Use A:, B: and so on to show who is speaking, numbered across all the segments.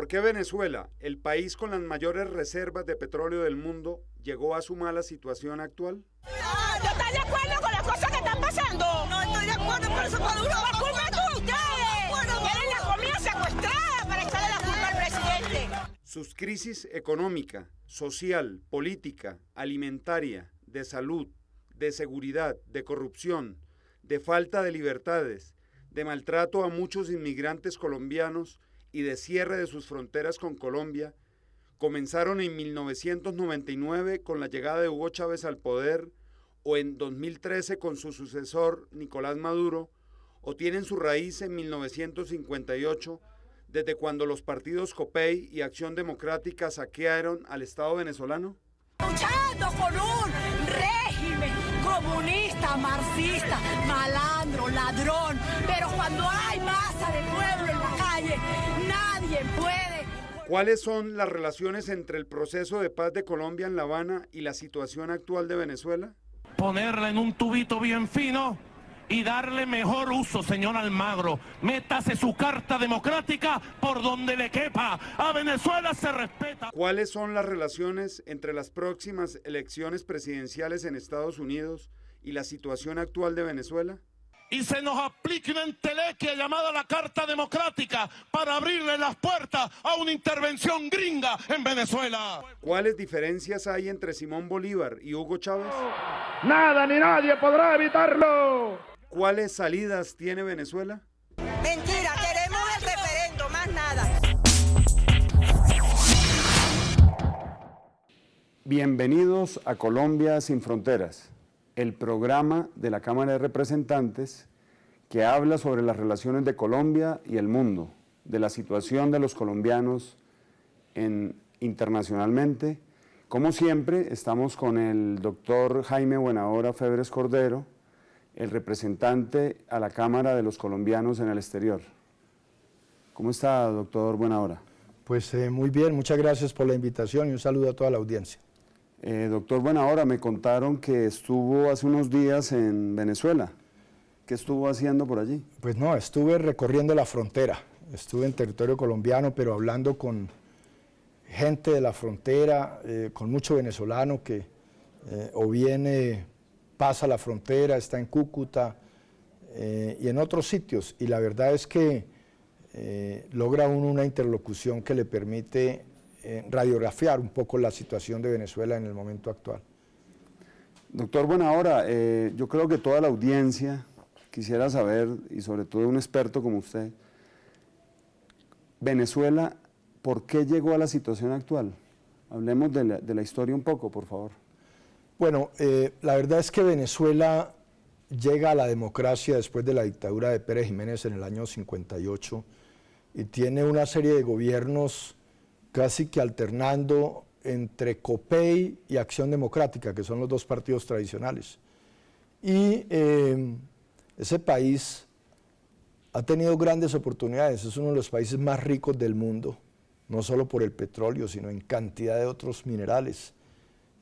A: ¿Por qué Venezuela, el país con las mayores reservas de petróleo del mundo, llegó a su mala situación actual?
B: ¿No estás de acuerdo con las cosas que están pasando? No estoy de acuerdo, por eso Maduro. ¡Por culpa de ustedes! Tienen la comida secuestrada para echarle la culpa al presidente.
A: Sus crisis económica, social, política, alimentaria, de salud, de seguridad, de corrupción, de falta de libertades, de maltrato a muchos inmigrantes colombianos y de cierre de sus fronteras con Colombia, comenzaron en 1999 con la llegada de Hugo Chávez al poder, o en 2013 con su sucesor Nicolás Maduro, o tienen su raíz en 1958, desde cuando los partidos COPEI y Acción Democrática saquearon al Estado venezolano.
B: Luchando con un régimen comunista, marxista, malandro, ladrón, pero cuando hay masa de pueblo en la calle, nadie puede.
A: ¿Cuáles son las relaciones entre el proceso de paz de Colombia en La Habana y la situación actual de Venezuela?
C: Ponerla en un tubito bien fino y darle mejor uso, señor Almagro. Métase su carta democrática por donde le quepa. A Venezuela se respeta.
A: ¿Cuáles son las relaciones entre las próximas elecciones presidenciales en Estados Unidos y la situación actual de Venezuela?
C: Y se nos aplique una entelequia llamada la Carta Democrática para abrirle las puertas a una intervención gringa en Venezuela.
A: ¿Cuáles diferencias hay entre Simón Bolívar y Hugo Chávez?
D: Nada ni nadie podrá evitarlo.
A: ¿Cuáles salidas tiene Venezuela?
B: Mentira, queremos el referendo, más nada.
A: Bienvenidos a Colombia sin Fronteras, el programa de la Cámara de Representantes que habla sobre las relaciones de Colombia y el mundo, de la situación de los colombianos internacionalmente. Como siempre, estamos con el doctor Jaime Buenahora Febres Cordero, el representante a la Cámara de los colombianos en el exterior. ¿Cómo está, doctor Buenahora?
D: Pues muy bien, muchas gracias por la invitación y un saludo a toda la audiencia.
A: Doctor Buenahora, me contaron que estuvo hace unos días en Venezuela. ¿Qué estuvo haciendo por allí?
D: Pues no, estuve recorriendo la frontera, estuve en territorio colombiano, pero hablando con gente de la frontera, con mucho venezolano que o viene, pasa la frontera, está en Cúcuta y en otros sitios, y la verdad es que logra uno una interlocución que le permite radiografiar un poco la situación de Venezuela en el momento actual.
A: Doctor Buenahora, yo creo que toda la audiencia quisiera saber, y sobre todo un experto como usted, Venezuela, ¿por qué llegó a la situación actual? Hablemos de la historia un poco, por favor.
D: Bueno, la verdad es que Venezuela llega a la democracia después de la dictadura de Pérez Jiménez en el año 58 y tiene una serie de gobiernos casi que alternando entre COPEI y Acción Democrática, que son los dos partidos tradicionales. Y ese país ha tenido grandes oportunidades, es uno de los países más ricos del mundo, no solo por el petróleo, sino en cantidad de otros minerales.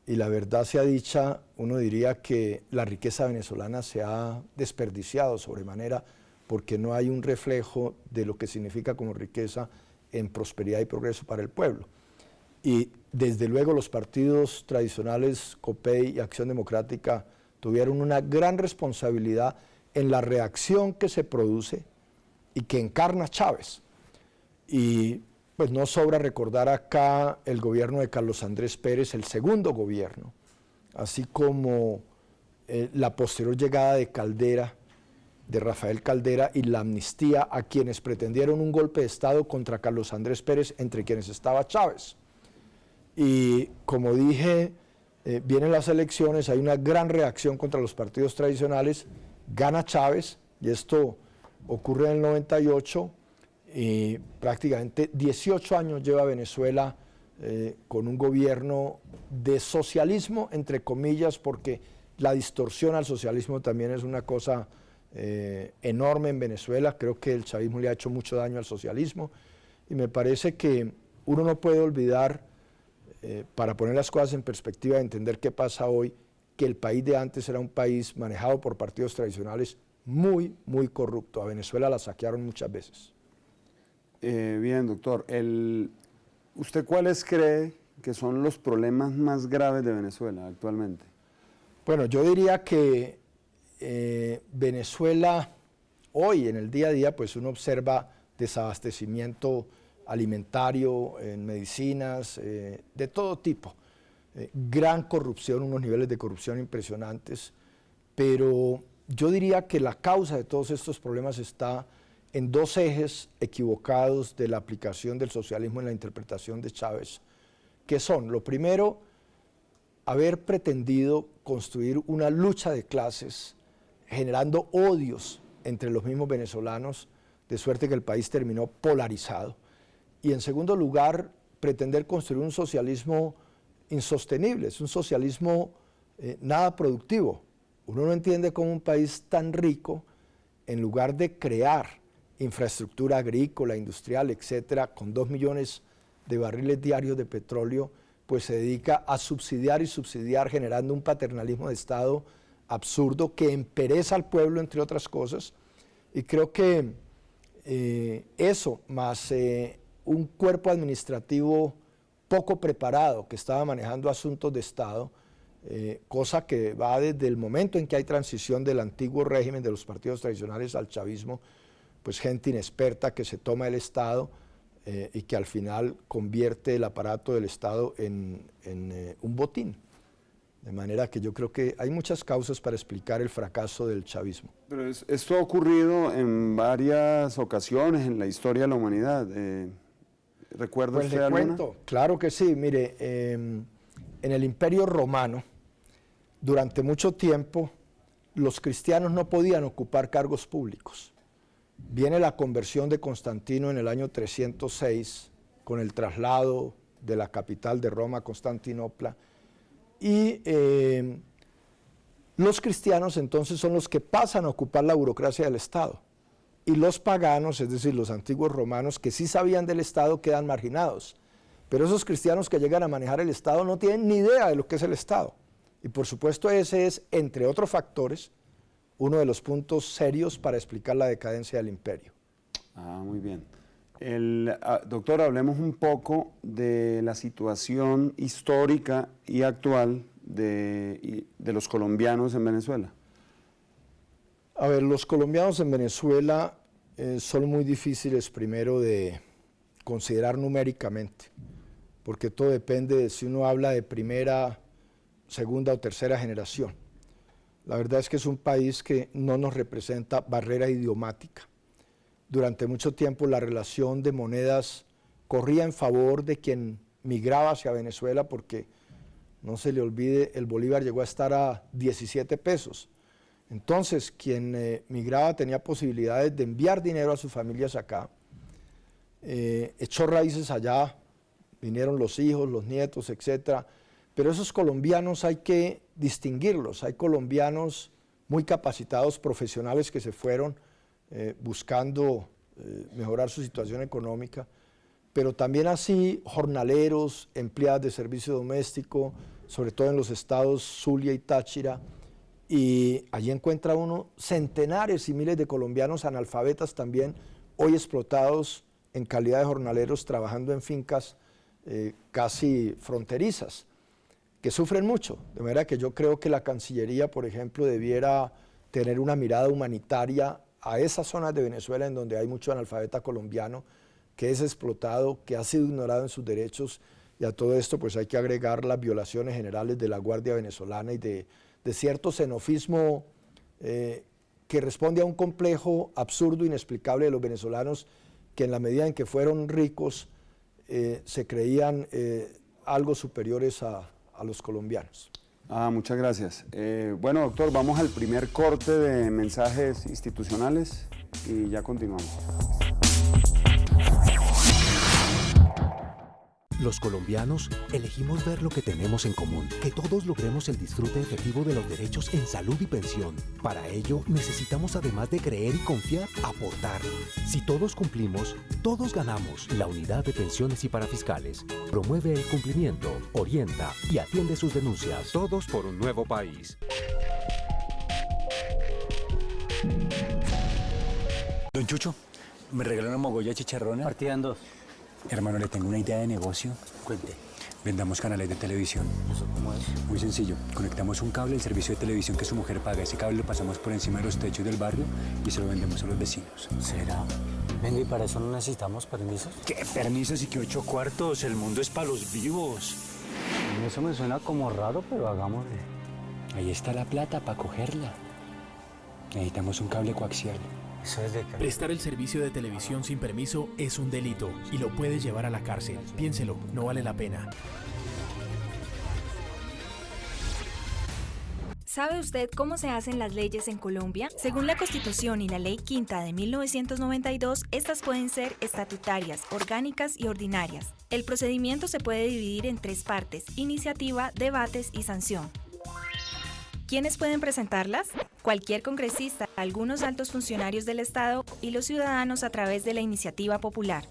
D: Y la verdad sea dicha, uno diría que la riqueza venezolana se ha desperdiciado sobremanera porque no hay un reflejo de lo que significa como riqueza en prosperidad y progreso para el pueblo. Y desde luego los partidos tradicionales, COPEI y Acción Democrática, tuvieron una gran responsabilidad en la reacción que se produce y que encarna Chávez. Y pues no sobra recordar acá el gobierno de Carlos Andrés Pérez, el segundo gobierno, así como la posterior llegada de Caldera, de Rafael Caldera, y la amnistía a quienes pretendieron un golpe de Estado contra Carlos Andrés Pérez, entre quienes estaba Chávez. Y como dije, vienen las elecciones, hay una gran reacción contra los partidos tradicionales, gana Chávez, y esto ocurre en el 98, y prácticamente 18 años lleva Venezuela con un gobierno de socialismo, entre comillas, porque la distorsión al socialismo también es una cosa enorme en Venezuela. Creo que el chavismo le ha hecho mucho daño al socialismo, y me parece que uno no puede olvidar, para poner las cosas en perspectiva y entender qué pasa hoy, que el país de antes era un país manejado por partidos tradicionales muy, muy corrupto. A Venezuela la saquearon muchas veces.
A: Bien, doctor. ¿Usted cuáles cree que son los problemas más graves de Venezuela actualmente?
D: Bueno, yo diría que Venezuela hoy, en el día a día, pues uno observa desabastecimiento alimentario, en medicinas, de todo tipo. Gran corrupción, unos niveles de corrupción impresionantes, pero yo diría que la causa de todos estos problemas está en dos ejes equivocados de la aplicación del socialismo en la interpretación de Chávez, que son, lo primero, haber pretendido construir una lucha de clases generando odios entre los mismos venezolanos, de suerte que el país terminó polarizado. Y en segundo lugar, pretender construir un socialismo insostenible, es un socialismo nada productivo. Uno no entiende cómo un país tan rico, en lugar de crear infraestructura agrícola, industrial, etcétera, con 2 millones de barriles diarios de petróleo, pues se dedica a subsidiar y subsidiar, generando un paternalismo de Estado absurdo que empereza al pueblo, entre otras cosas. Y creo que eso, más un cuerpo administrativo poco preparado que estaba manejando asuntos de Estado, cosa que va desde el momento en que hay transición del antiguo régimen de los partidos tradicionales al chavismo, pues gente inexperta que se toma el Estado y que al final convierte el aparato del Estado en un botín. De manera que yo creo que hay muchas causas para explicar el fracaso del chavismo.
A: Pero esto ha ocurrido en varias ocasiones en la historia de la humanidad. ¿Recuerda
D: pues
A: usted
D: le
A: alguna?
D: Cuento, claro que sí. Mire, en el Imperio Romano, durante mucho tiempo, los cristianos no podían ocupar cargos públicos. Viene la conversión de Constantino en el año 306, con el traslado de la capital de Roma a Constantinopla, y los cristianos entonces son los que pasan a ocupar la burocracia del Estado. Y los paganos, es decir, los antiguos romanos que sí sabían del Estado, quedan marginados. Pero esos cristianos que llegan a manejar el Estado no tienen ni idea de lo que es el Estado. Y por supuesto ese es, entre otros factores, uno de los puntos serios para explicar la decadencia del imperio.
A: Muy bien. Doctor, hablemos un poco de la situación histórica y actual de los colombianos en Venezuela.
D: A ver, los colombianos en Venezuela son muy difíciles primero de considerar numéricamente, porque todo depende de si uno habla de primera, segunda o tercera generación. La verdad es que es un país que no nos representa barrera idiomática. Durante mucho tiempo la relación de monedas corría en favor de quien migraba hacia Venezuela, porque no se le olvide, el bolívar llegó a estar a 17 pesos. Entonces, quien migraba tenía posibilidades de enviar dinero a sus familias acá, echó raíces allá, vinieron los hijos, los nietos, etcétera. Pero esos colombianos hay que distinguirlos. Hay colombianos muy capacitados, profesionales que se fueron buscando mejorar su situación económica, pero también así jornaleros, empleados de servicio doméstico, sobre todo en los estados Zulia y Táchira, y allí encuentra uno centenares y miles de colombianos analfabetas también, hoy explotados en calidad de jornaleros, trabajando en fincas casi fronterizas, que sufren mucho. De manera que yo creo que la Cancillería, por ejemplo, debiera tener una mirada humanitaria a esas zonas de Venezuela en donde hay mucho analfabeta colombiano que es explotado, que ha sido ignorado en sus derechos, y a todo esto pues hay que agregar las violaciones generales de la Guardia Venezolana y de cierto xenofismo que responde a un complejo absurdo, inexplicable de los venezolanos, que en la medida en que fueron ricos se creían algo superiores a los colombianos.
A: Muchas gracias. Bueno, doctor, vamos al primer corte de mensajes institucionales y ya continuamos.
E: Los colombianos elegimos ver lo que tenemos en común, que todos logremos el disfrute efectivo de los derechos en salud y pensión. Para ello, necesitamos, además de creer y confiar, aportar. Si todos cumplimos, todos ganamos. La Unidad de Pensiones y Parafiscales promueve el cumplimiento, orienta y atiende sus denuncias.
F: Todos por un nuevo país.
G: Don Chucho,
F: ¿Me regaló una mogolla chicharrona?
G: Partida en 2.
F: Hermano, le tengo una idea de negocio.
G: Cuente.
F: Vendamos canales de televisión.
G: ¿Eso cómo es?
F: Muy sencillo. Conectamos un cable al servicio de televisión que su mujer paga. Ese cable lo pasamos por encima de los techos del barrio y se lo vendemos a los vecinos.
G: ¿Será? Venga, ¿y para eso no necesitamos permisos?
F: ¿Qué permisos y qué 8 cuartos? El mundo es para los vivos.
G: Eso me suena como raro, pero hagámosle.
F: Ahí está la plata para cogerla. Necesitamos un cable coaxial.
G: Eso es de qué.
H: Prestar el servicio de televisión sin permiso es un delito y lo puede llevar a la cárcel. Piénselo, no vale la pena.
I: ¿Sabe usted cómo se hacen las leyes en Colombia? Según la Constitución y la Ley Quinta de 1992, estas pueden ser estatutarias, orgánicas y ordinarias. El procedimiento se puede dividir en 3 partes: iniciativa, debates y sanción. ¿Quiénes pueden presentarlas? Cualquier congresista, algunos altos funcionarios del Estado y los ciudadanos a través de la iniciativa popular.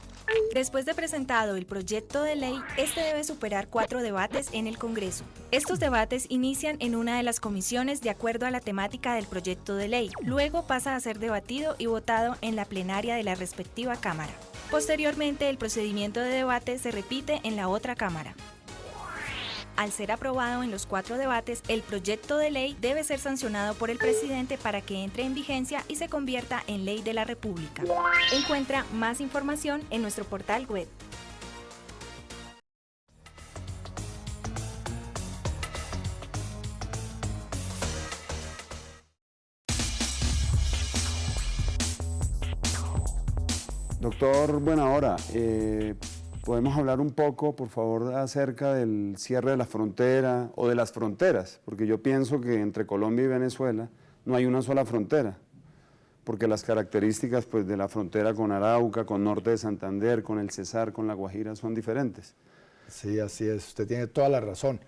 I: Después de presentado el proyecto de ley, este debe superar 4 debates en el Congreso. Estos debates inician en una de las comisiones de acuerdo a la temática del proyecto de ley. Luego pasa a ser debatido y votado en la plenaria de la respectiva Cámara. Posteriormente, el procedimiento de debate se repite en la otra Cámara. Al ser aprobado en los 4 debates, el proyecto de ley debe ser sancionado por el presidente para que entre en vigencia y se convierta en ley de la República. Encuentra más información en nuestro portal web.
A: Doctor Buenahora, ¿podemos hablar un poco, por favor, acerca del cierre de la frontera o de las fronteras? Porque yo pienso que entre Colombia y Venezuela no hay una sola frontera, porque las características pues, de la frontera con Arauca, con Norte de Santander, con el Cesar, con La Guajira son diferentes.
D: Sí, así es, usted tiene toda la razón.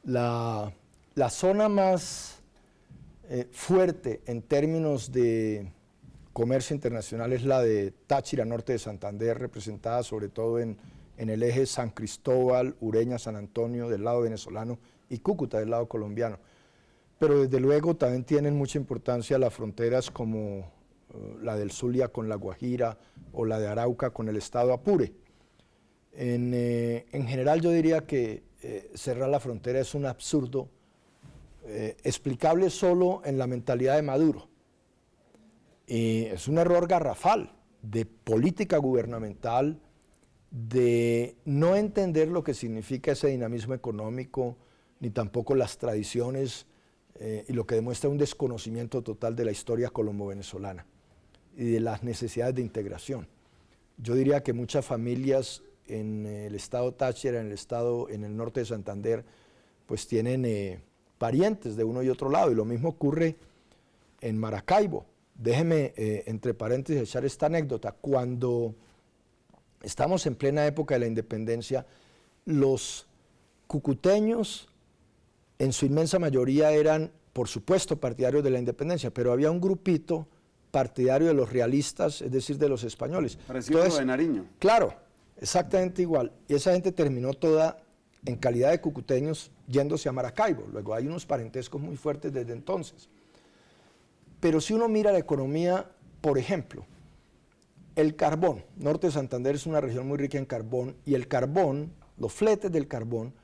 D: La zona más fuerte en términos de comercio internacional es la de Táchira, Norte de Santander, representada sobre todo en el eje San Cristóbal, Ureña, San Antonio del lado venezolano y Cúcuta del lado colombiano. Pero desde luego también tienen mucha importancia las fronteras como la del Zulia con La Guajira o la de Arauca con el estado Apure. En general yo diría que cerrar la frontera es un absurdo explicable solo en la mentalidad de Maduro. Y es un error garrafal de política gubernamental, de no entender lo que significa ese dinamismo económico, ni tampoco las tradiciones, y lo que demuestra un desconocimiento total de la historia colombo-venezolana y de las necesidades de integración. Yo diría que muchas familias en el estado Táchira, en el norte de Santander, pues tienen parientes de uno y otro lado, y lo mismo ocurre en Maracaibo. Déjeme, entre paréntesis, echar esta anécdota. Cuando estamos en plena época de la independencia, los cucuteños, en su inmensa mayoría, eran, por supuesto, partidarios de la independencia, pero había un grupito partidario de los realistas, es decir, de los españoles.
A: Parecido a lo de Nariño.
D: Claro, exactamente igual. Y esa gente terminó toda, en calidad de cucuteños, yéndose a Maracaibo. Luego hay unos parentescos muy fuertes desde entonces. Pero si uno mira la economía, por ejemplo, el carbón, Norte de Santander es una región muy rica en carbón, y el carbón, los fletes del carbón,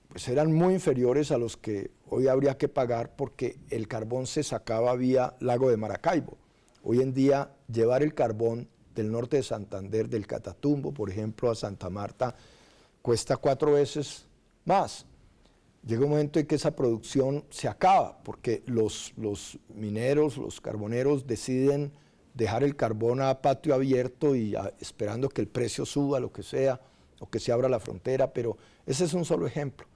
D: pues eran muy inferiores a los que hoy habría que pagar porque el carbón se sacaba vía Lago de Maracaibo. Hoy en día, llevar el carbón del norte de Santander, del Catatumbo, por ejemplo, a Santa Marta, cuesta 4 veces más. Llega un momento en que esa producción se acaba, porque los mineros, los carboneros deciden dejar el carbón a patio abierto y esperando que el precio suba, lo que sea, o que se abra la frontera, pero ese es un solo ejemplo.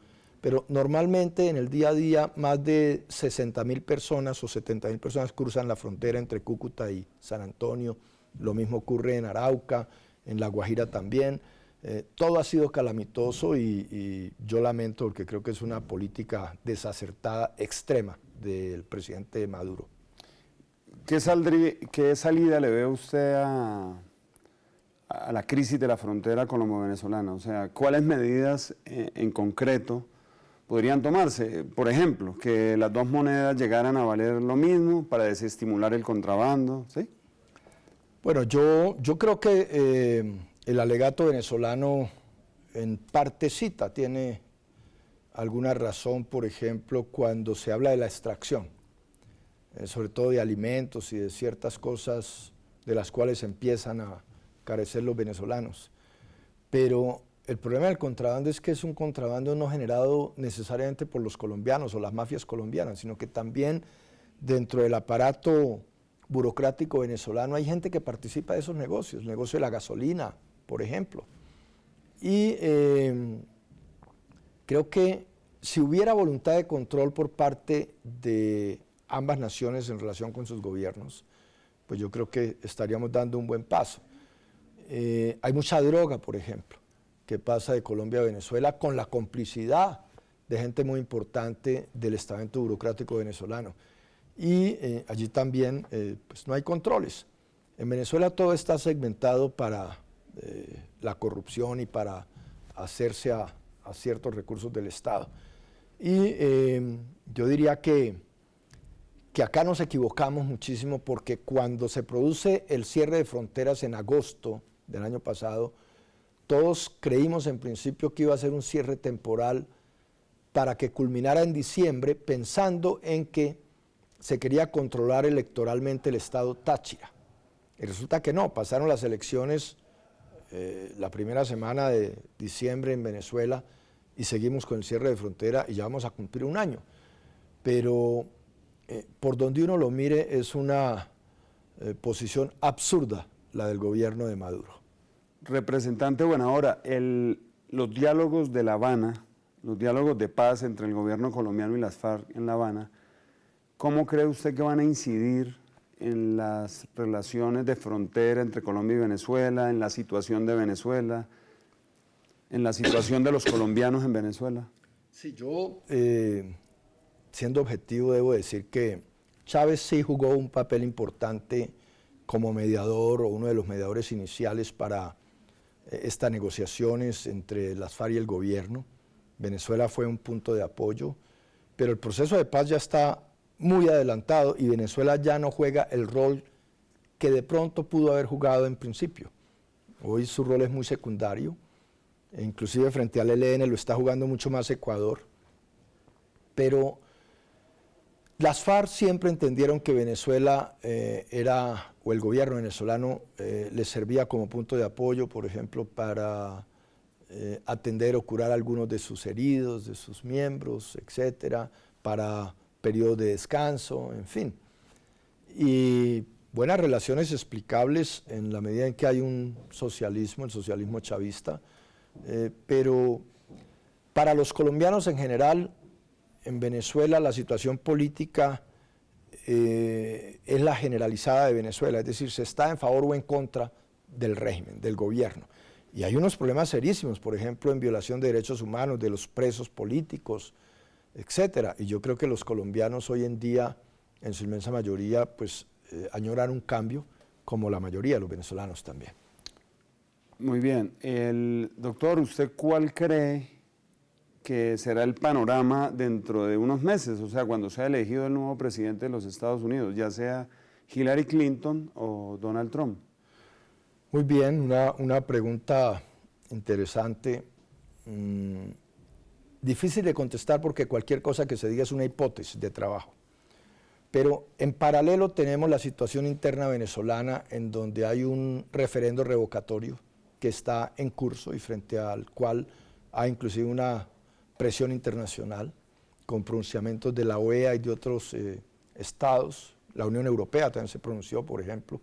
D: Pero normalmente en el día a día más de 60.000 personas o 70.000 personas cruzan la frontera entre Cúcuta y San Antonio, lo mismo ocurre en Arauca, en La Guajira también. Todo ha sido calamitoso y yo lamento porque creo que es una política desacertada extrema del presidente Maduro.
A: ¿Qué salida le ve usted a la crisis de la frontera colombo-venezolana? O sea, ¿cuáles medidas en concreto podrían tomarse? Por ejemplo, que las dos monedas llegaran a valer lo mismo para desestimular el contrabando, ¿sí?
D: Bueno, yo creo que el alegato venezolano en partecita tiene alguna razón, por ejemplo, cuando se habla de la extracción, sobre todo de alimentos y de ciertas cosas de las cuales empiezan a carecer los venezolanos. Pero el problema del contrabando es que es un contrabando no generado necesariamente por los colombianos o las mafias colombianas, sino que también dentro del aparato burocrático venezolano hay gente que participa de esos negocios, el negocio de la gasolina, por ejemplo. Y creo que si hubiera voluntad de control por parte de ambas naciones en relación con sus gobiernos, pues yo creo que estaríamos dando un buen paso. Hay mucha droga, por ejemplo, que pasa de Colombia a Venezuela con la complicidad de gente muy importante del estamento burocrático venezolano. Y allí también pues no hay controles. En Venezuela todo está segmentado para la corrupción y para hacerse a ciertos recursos del Estado. Y yo diría que acá nos equivocamos muchísimo porque cuando se produce el cierre de fronteras en agosto del año pasado, todos creímos en principio que iba a ser un cierre temporal para que culminara en diciembre, pensando en que se quería controlar electoralmente el estado Táchira. Y resulta que no, pasaron las elecciones la primera semana de diciembre en Venezuela y seguimos con el cierre de frontera y ya vamos a cumplir un año. Pero por donde uno lo mire es una posición absurda la del gobierno de Maduro.
A: Representante Buenahora, los diálogos de La Habana, los diálogos de paz entre el gobierno colombiano y las FARC en La Habana, ¿cómo cree usted que van a incidir en las relaciones de frontera entre Colombia y Venezuela, en la situación de Venezuela, en la situación de los colombianos en Venezuela?
D: Sí, yo, siendo objetivo, debo decir que Chávez sí jugó un papel importante como mediador o uno de los mediadores iniciales para estas negociaciones entre las FARC y el gobierno. Venezuela fue un punto de apoyo, pero el proceso de paz ya está muy adelantado y Venezuela ya no juega el rol que de pronto pudo haber jugado en principio. Hoy su rol es muy secundario, e inclusive frente al ELN lo está jugando mucho más Ecuador, pero las FARC siempre entendieron que Venezuela o el gobierno venezolano les servía como punto de apoyo, por ejemplo, para atender o curar a algunos de sus heridos, de sus miembros, etcétera, para periodos de descanso, en fin. Y buenas relaciones explicables en la medida en que hay un socialismo, el socialismo chavista, pero para los colombianos en general, en Venezuela la situación política es la generalizada de Venezuela, es decir, se está en favor o en contra del régimen, del gobierno. Y hay unos problemas serísimos, por ejemplo, en violación de derechos humanos, de los presos políticos, etcétera. Y yo creo que los colombianos hoy en día, en su inmensa mayoría, pues añoran un cambio, como la mayoría de los venezolanos también.
A: Muy bien. Doctor, ¿usted cuál cree que será el panorama dentro de unos meses? O sea, cuando sea elegido el nuevo presidente de los Estados Unidos, ya sea Hillary Clinton o Donald Trump.
D: Muy bien, una pregunta interesante. Difícil de contestar porque cualquier cosa que se diga es una hipótesis de trabajo. Pero en paralelo tenemos la situación interna venezolana en donde hay un referendo revocatorio que está en curso y frente al cual hay inclusive una presión internacional con pronunciamientos de la OEA y de otros estados. La Unión Europea también se pronunció, por ejemplo.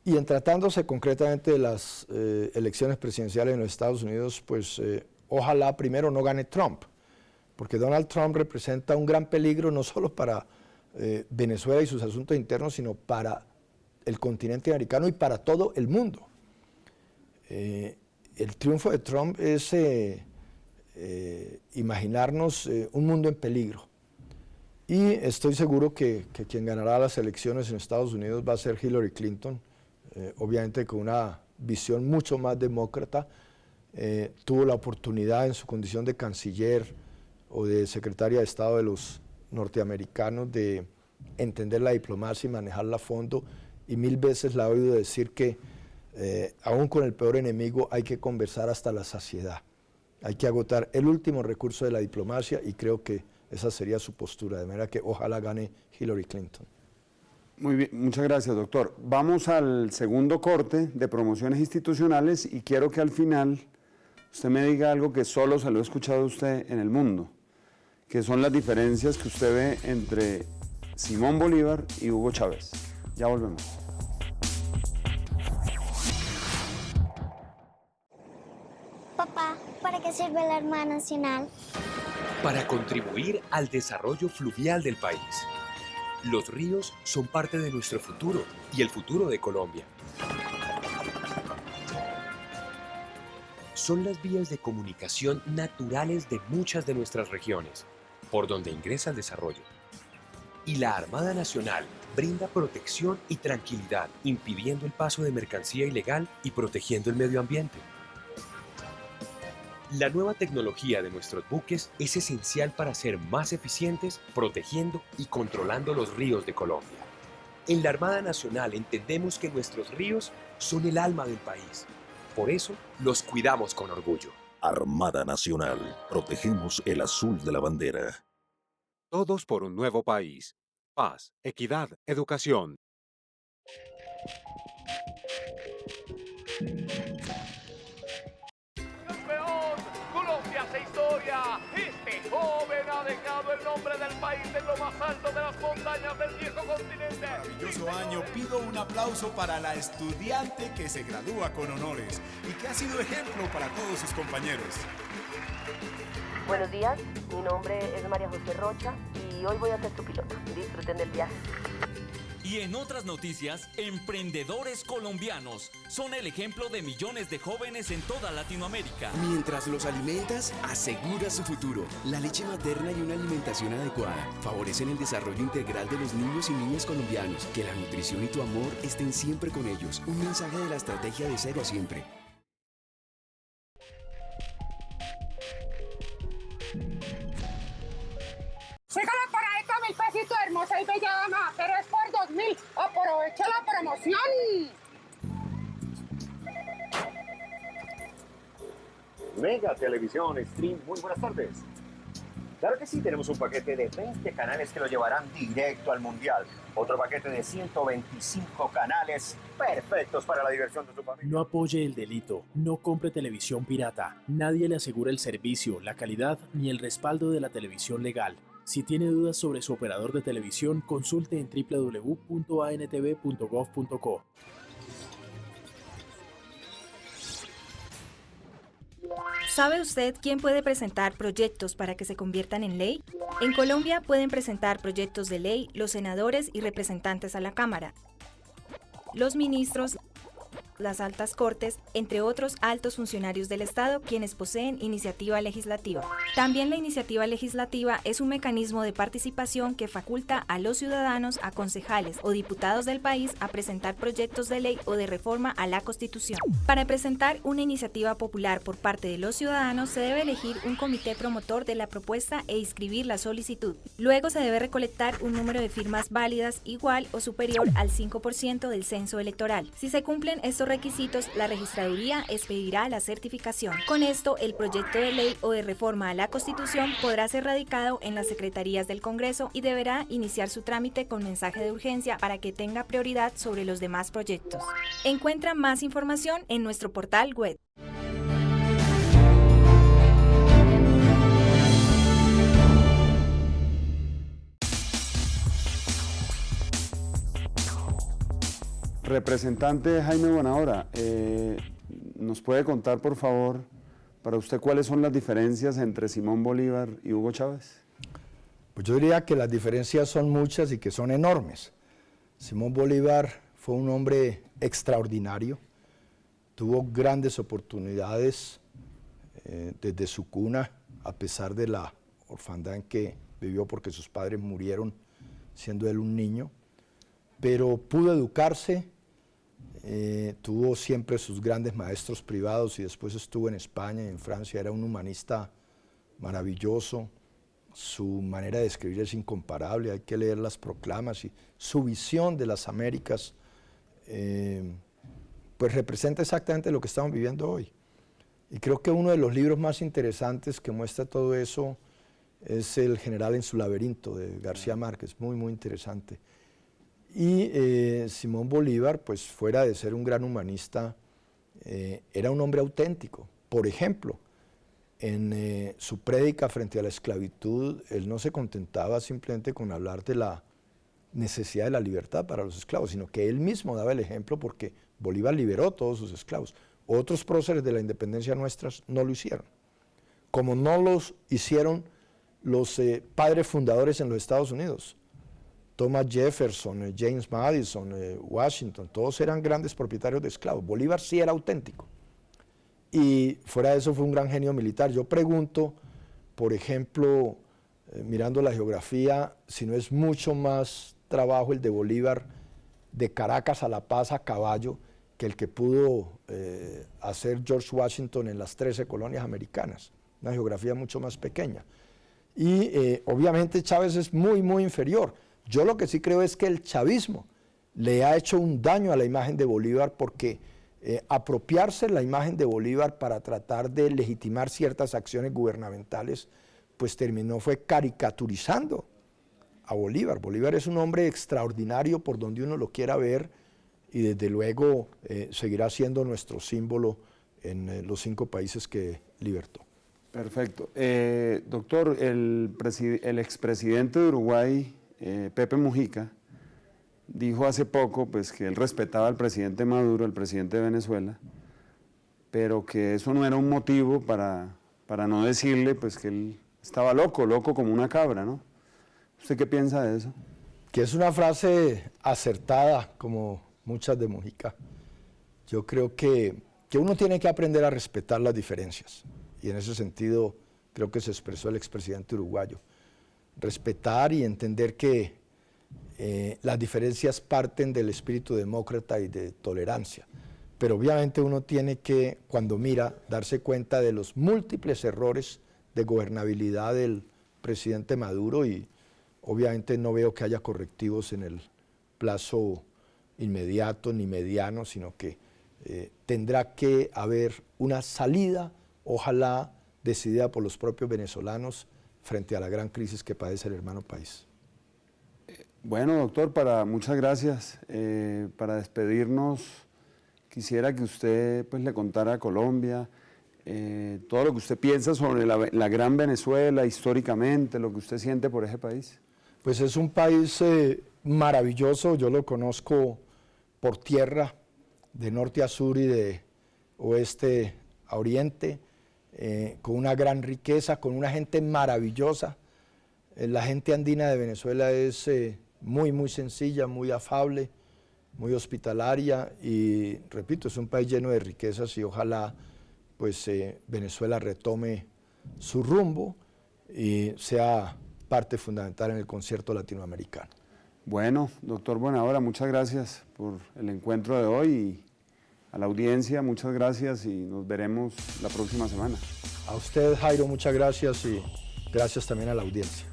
D: Y en tratándose concretamente de las elecciones presidenciales en los Estados Unidos, pues ojalá primero no gane Trump, porque Donald Trump representa un gran peligro no solo para Venezuela y sus asuntos internos, sino para el continente americano y para todo el mundo. El triunfo de Trump es imaginarnos un mundo en peligro. Y estoy seguro que quien ganará las elecciones en Estados Unidos va a ser Hillary Clinton, obviamente con una visión mucho más demócrata. Tuvo la oportunidad en su condición de canciller o de secretaria de Estado de los norteamericanos de entender la diplomacia y manejarla a fondo y 1000 veces la he oído decir que aún con el peor enemigo hay que conversar hasta la saciedad. Hay que agotar el último recurso de la diplomacia y creo que esa sería su postura, de manera que ojalá gane Hillary Clinton.
A: Muy bien, muchas gracias, doctor. Vamos al segundo corte de promociones institucionales y quiero que al final usted me diga algo que solo se lo he escuchado a usted en el mundo, que son las diferencias que usted ve entre Simón Bolívar y Hugo Chávez. Ya volvemos.
J: Papá, ¿para qué sirve la Armada Nacional?
E: Para contribuir al desarrollo fluvial del país. Los ríos son parte de nuestro futuro y el futuro de Colombia. Son las vías de comunicación naturales de muchas de nuestras regiones, por donde ingresa el desarrollo. Y la Armada Nacional brinda protección y tranquilidad, impidiendo el paso de mercancía ilegal y protegiendo el medio ambiente. La nueva tecnología de nuestros buques es esencial para ser más eficientes, protegiendo y controlando los ríos de Colombia. En la Armada Nacional entendemos que nuestros ríos son el alma del país. Por eso, los cuidamos con orgullo.
K: Armada Nacional. Protegemos el azul de la bandera.
L: Todos por un nuevo país. Paz, equidad, educación.
C: Colombia hace historia. Este joven ha dejado el nombre del país en lo más alto de las montañas del viejo continente.
M: Maravilloso año. Pido un aplauso para la estudiante que se gradúa con honores y que ha sido ejemplo para todos sus compañeros.
N: Buenos días, mi nombre es María José Rocha y hoy voy a ser tu piloto. Disfruten del viaje.
O: Y en otras noticias, emprendedores colombianos son el ejemplo de millones de jóvenes en toda Latinoamérica.
P: Mientras los alimentas, asegura su futuro. La leche materna y una alimentación adecuada favorecen el desarrollo integral de los niños y niñas colombianos. Que la nutrición y tu amor estén siempre con ellos. Un mensaje de la estrategia de Cero a Siempre.
Q: Sígame para esta 1000 pesitos, hermosa y bella dama, pero es por 2000. Aproveche la promoción.
R: Mega Televisión Stream, muy buenas tardes. Claro que sí, tenemos un paquete de 20 canales que lo llevarán directo al Mundial. Otro paquete de 125 canales perfectos para la diversión de su familia.
H: No apoye el delito, no compre televisión pirata. Nadie le asegura el servicio, la calidad ni el respaldo de la televisión legal. Si tiene dudas sobre su operador de televisión, consulte en www.antv.gov.co.
I: ¿Sabe usted quién puede presentar proyectos para que se conviertan en ley? En Colombia pueden presentar proyectos de ley los senadores y representantes a la Cámara, los ministros, las altas cortes, entre otros altos funcionarios del Estado, quienes poseen iniciativa legislativa. También la iniciativa legislativa es un mecanismo de participación que faculta a los ciudadanos, a concejales o diputados del país a presentar proyectos de ley o de reforma a la Constitución. Para presentar una iniciativa popular por parte de los ciudadanos se debe elegir un comité promotor de la propuesta e inscribir la solicitud. Luego se debe recolectar un número de firmas válidas igual o superior al 5% del censo electoral. Si se cumplen estos requisitos, la registraduría expedirá la certificación. Con esto, el proyecto de ley o de reforma a la Constitución podrá ser radicado en las secretarías del Congreso y deberá iniciar su trámite con mensaje de urgencia para que tenga prioridad sobre los demás proyectos. Encuentra más información en nuestro portal web.
A: Representante Jaime Buenahora, ¿nos puede contar, por favor, para usted cuáles son las diferencias entre Simón Bolívar y Hugo Chávez?
D: Pues yo diría que las diferencias son muchas y que son enormes. Simón Bolívar fue un hombre extraordinario, tuvo grandes oportunidades desde su cuna, a pesar de la orfandad en que vivió porque sus padres murieron siendo él un niño, pero pudo educarse, tuvo siempre sus grandes maestros privados y después estuvo en España y en Francia, era un humanista maravilloso, su manera de escribir es incomparable, hay que leer las proclamas y su visión de las Américas pues representa exactamente lo que estamos viviendo hoy. Y creo que uno de los libros más interesantes que muestra todo eso es El general en su laberinto, de García Márquez, muy, muy interesante. Y Simón Bolívar, pues fuera de ser un gran humanista, era un hombre auténtico. Por ejemplo, en su prédica frente a la esclavitud, él no se contentaba simplemente con hablar de la necesidad de la libertad para los esclavos, sino que él mismo daba el ejemplo, porque Bolívar liberó a todos sus esclavos. Otros próceres de la independencia nuestras no lo hicieron, como no los hicieron los padres fundadores en los Estados Unidos. Thomas Jefferson, James Madison, Washington, todos eran grandes propietarios de esclavos. Bolívar sí era auténtico. Y fuera de eso fue un gran genio militar. Yo pregunto, por ejemplo, mirando la geografía, si no es mucho más trabajo el de Bolívar de Caracas a La Paz a caballo que el que pudo hacer George Washington en las 13 colonias americanas. Una geografía mucho más pequeña. Y obviamente Chávez es muy, muy inferior. Yo lo que sí creo es que el chavismo le ha hecho un daño a la imagen de Bolívar, porque apropiarse la imagen de Bolívar para tratar de legitimar ciertas acciones gubernamentales, pues fue caricaturizando a Bolívar. Bolívar es un hombre extraordinario por donde uno lo quiera ver, y desde luego seguirá siendo nuestro símbolo en los 5 países que libertó.
A: Perfecto. Doctor, el expresidente de Uruguay, Pepe Mujica, dijo hace poco pues, que él respetaba al presidente Maduro, el presidente de Venezuela, pero que eso no era un motivo para no decirle pues, que él estaba loco como una cabra, ¿no? ¿Usted qué piensa de eso?
D: Que es una frase acertada, como muchas de Mujica. Yo creo que uno tiene que aprender a respetar las diferencias, y en ese sentido creo que se expresó el expresidente uruguayo. Respetar y entender que las diferencias parten del espíritu demócrata y de tolerancia, pero obviamente uno tiene que, cuando mira, darse cuenta de los múltiples errores de gobernabilidad del presidente Maduro, y obviamente no veo que haya correctivos en el plazo inmediato ni mediano, sino que tendrá que haber una salida, ojalá decidida por los propios venezolanos, frente a la gran crisis que padece el hermano país.
A: Bueno, doctor, muchas gracias. Para despedirnos, quisiera que usted pues, le contara a Colombia todo lo que usted piensa sobre la gran Venezuela históricamente, lo que usted siente por ese país.
D: Pues es un país maravilloso, yo lo conozco por tierra, de norte a sur y de oeste a oriente, con una gran riqueza, con una gente maravillosa. La gente andina de Venezuela es muy, muy sencilla, muy afable, muy hospitalaria, y repito, es un país lleno de riquezas, y ojalá pues Venezuela retome su rumbo y sea parte fundamental en el concierto latinoamericano.
A: Bueno, doctor Buenahora, muchas gracias por el encuentro de hoy, y a la audiencia muchas gracias, y nos veremos la próxima semana.
D: A usted, Jairo, muchas gracias, y gracias también a la audiencia.